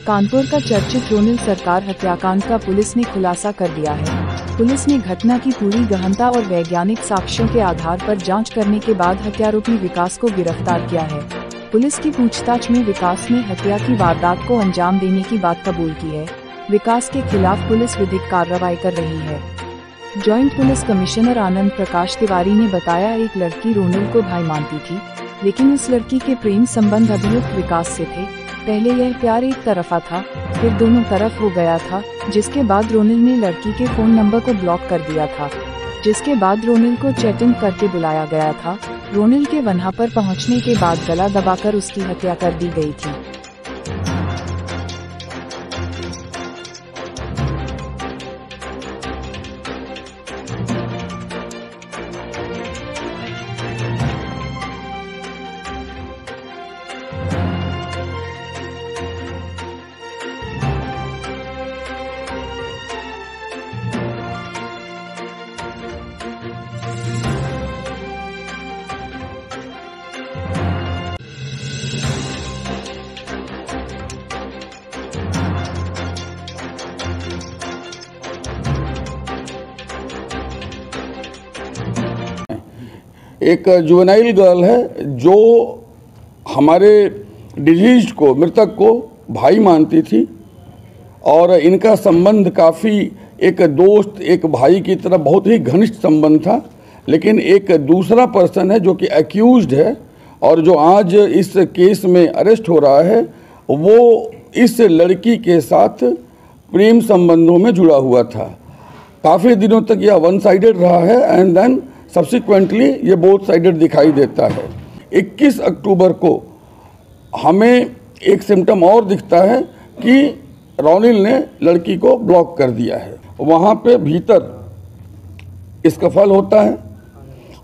कानपुर का चर्चित रोनिल सरकार हत्याकांड का पुलिस ने खुलासा कर दिया है। पुलिस ने घटना की पूरी गहनता और वैज्ञानिक साक्ष्यों के आधार पर जांच करने के बाद हत्यारोपी विकास को गिरफ्तार किया है। पुलिस की पूछताछ में विकास ने हत्या की वारदात को अंजाम देने की बात कबूल की है। विकास के खिलाफ पुलिस विधिक कार्रवाई कर रही है। Joint police commissioner Anand Prakash Tiwari ने बताया, एक लड़की रोनिल को भाई मानती थी, लेकिन इस लड़की के प्रेम संबंध अभियुक्त विकास से थे। पहले यह प्यार एक तरफा था, फिर दोनों तरफ हो गया था, जिसके बाद रोनिल ने लड़की के फोन नंबर को ब्लॉक कर दिया था, जिसके बाद रोनिल को चैटिंग करके बुलाया गया था। रोनिल के वहां पर पहुंचने के बाद गला दबाकर उसकी हत्या कर दी गई थी। एक जुवेनाइल गर्ल है जो हमारे डिजीज को, मृतक को भाई मानती थी और इनका संबंध काफ़ी एक दोस्त, एक भाई की तरह बहुत ही घनिष्ठ संबंध था। लेकिन एक दूसरा पर्सन है जो कि एक्यूज्ड है और जो आज इस केस में अरेस्ट हो रहा है, वो इस लड़की के साथ प्रेम संबंधों में जुड़ा हुआ था। काफ़ी दिनों तक यह वन साइडेड रहा है एंड देन सब्सिक्वेंटली ये बोथ साइडेड दिखाई देता है। 21 अक्टूबर को हमें एक सिम्टम और दिखता है कि रोनिल ने लड़की को ब्लॉक कर दिया है। वहाँ पे भीतर स्कफल होता है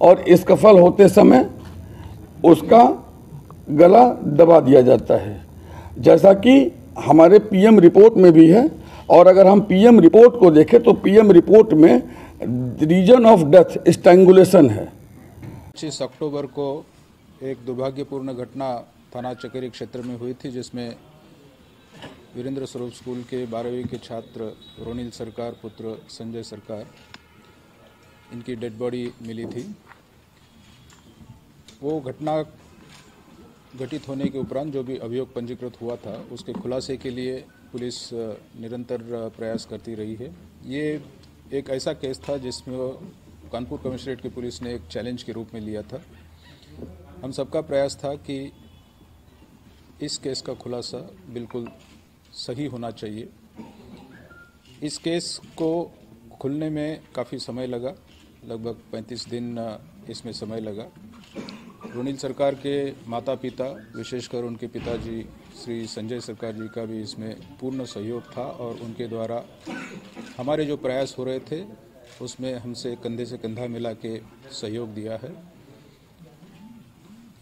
और स्कफल होते समय उसका गला दबा दिया जाता है, जैसा कि हमारे पीएम रिपोर्ट में भी है। और अगर हम पीएम रिपोर्ट को देखें तो पीएम रिपोर्ट में रीजन ऑफ डेथ स्ट्रैंगुलेशन है। 25 अक्टूबर को एक दुर्भाग्यपूर्ण घटना थाना चकेरी क्षेत्र में हुई थी, जिसमें वीरेंद्र स्वरूप स्कूल के 12वीं के छात्र रोनिल सरकार पुत्र संजय सरकार, इनकी डेड बॉडी मिली थी। वो घटना घटित होने के उपरांत जो भी अभियोग पंजीकृत हुआ था, उसके खुलासे के लिए पुलिस निरंतर प्रयास करती रही है। ये एक ऐसा केस था जिसमें कानपुर कमिश्नरेट की पुलिस ने एक चैलेंज के रूप में लिया था। हम सबका प्रयास था कि इस केस का खुलासा बिल्कुल सही होना चाहिए। इस केस को खुलने में काफ़ी समय लगा, लगभग 35 दिन इसमें समय लगा। रोनिल सरकार के माता पिता, विशेषकर उनके पिताजी श्री संजय सरकार जी का भी इसमें पूर्ण सहयोग था और उनके द्वारा हमारे जो प्रयास हो रहे थे उसमें हमसे कंधे से कंधा मिला के सहयोग दिया है।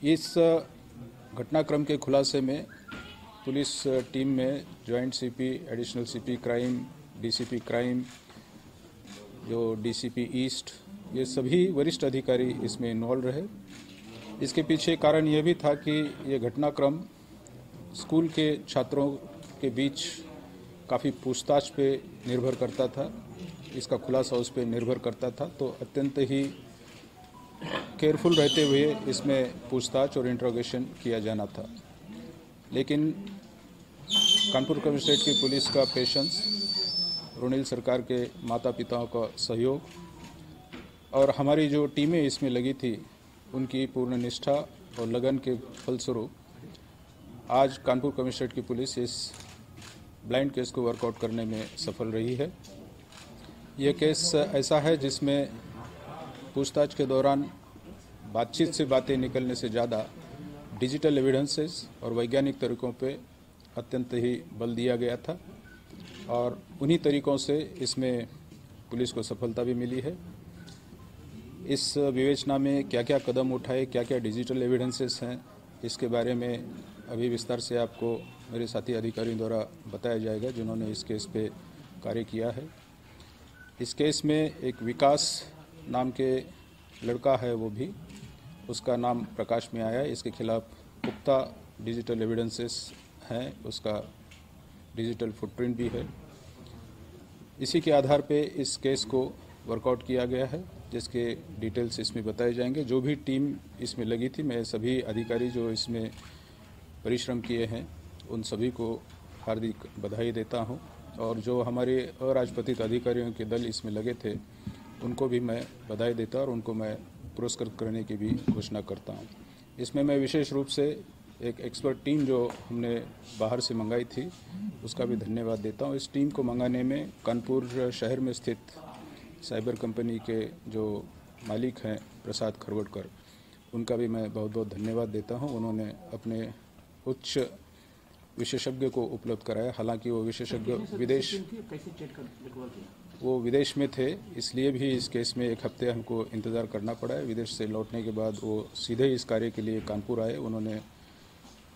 इस घटनाक्रम के खुलासे में पुलिस टीम में joint CP, additional CP crime, DCP crime, जो डीसीपी ईस्ट, ये सभी वरिष्ठ अधिकारी इसमें इन्वॉल्व रहे। इसके पीछे कारण यह भी था कि ये घटनाक्रम स्कूल के छात्रों के बीच काफ़ी पूछताछ पे निर्भर करता था, इसका खुलासा उस पर निर्भर करता था। तो अत्यंत ही केयरफुल रहते हुए इसमें पूछताछ और इंट्रोगेशन किया जाना था। लेकिन कानपुर कमिश्नरेट की पुलिस का पेशेंस, रोनिल सरकार के माता पिताओं का सहयोग और हमारी जो टीमें इसमें लगी थी, उनकी पूर्ण निष्ठा और लगन के फलस्वरूप आज कानपुर कमिश्नरेट की पुलिस इस ब्लाइंड केस को वर्कआउट करने में सफल रही है। यह केस ऐसा है जिसमें पूछताछ के दौरान बातचीत से बातें निकलने से ज़्यादा डिजिटल एविडेंसेस और वैज्ञानिक तरीकों पे अत्यंत ही बल दिया गया था और उन्हीं तरीकों से इसमें पुलिस को सफलता भी मिली है। इस विवेचना में क्या क्या कदम उठाए, क्या क्या डिजिटल एविडेंसेस हैं, इसके बारे में अभी विस्तार से आपको मेरे साथी अधिकारियों द्वारा बताया जाएगा जिन्होंने इस केस पे कार्य किया है। इस केस में एक विकास नाम के लड़का है, वो भी उसका नाम प्रकाश में आया। इसके खिलाफ पुख्ता डिजिटल एविडेंसेस हैं, उसका डिजिटल फुटप्रिंट भी है। इसी के आधार पे इस केस को वर्कआउट किया गया है, जिसके डिटेल्स इसमें बताए जाएंगे। जो भी टीम इसमें लगी थी, मैं सभी अधिकारी जो इसमें परिश्रम किए हैं उन सभी को हार्दिक बधाई देता हूं, और जो हमारे अराजपत्रित अधिकारियों के दल इसमें लगे थे उनको भी मैं बधाई देता और उनको मैं पुरस्कृत करने की भी घोषणा करता हूं। इसमें मैं विशेष रूप से एक एक्सपर्ट टीम जो हमने बाहर से मंगाई थी उसका भी धन्यवाद देता हूं। इस टीम को मंगाने में कानपुर शहर में स्थित साइबर कंपनी के जो मालिक हैं प्रसाद खरवटकर, उनका भी मैं बहुत बहुत धन्यवाद देता हूं। उन्होंने अपने उच्च विशेषज्ञ को उपलब्ध कराया। हालांकि वो विशेषज्ञ विदेश में थे, इसलिए भी इस केस में 1 हफ्ते हमको इंतज़ार करना पड़ा है। विदेश से लौटने के बाद वो सीधे इस कार्य के लिए कानपुर आए। उन्होंने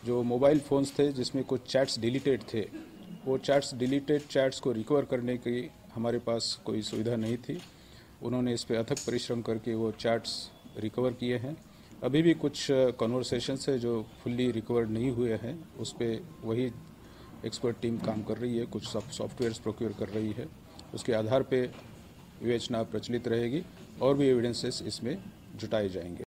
जो मोबाइल फ़ोन्स थे जिसमें कुछ चैट्स डिलीटेड थे, वो डिलीटेड चैट्स को रिकवर करने की हमारे पास कोई सुविधा नहीं थी। उन्होंने इस पर अथक परिश्रम करके वो चैट्स रिकवर किए हैं। अभी भी कुछ कन्वर्सेशंस है जो फुल्ली रिकवर्ड नहीं हुए हैं, उस पर वही एक्सपर्ट टीम काम कर रही है, कुछ सॉफ्टवेयर्स प्रोक्योर कर रही है। उसके आधार पे विवेचना प्रचलित रहेगी और भी एविडेंसेस इसमें जुटाए जाएंगे।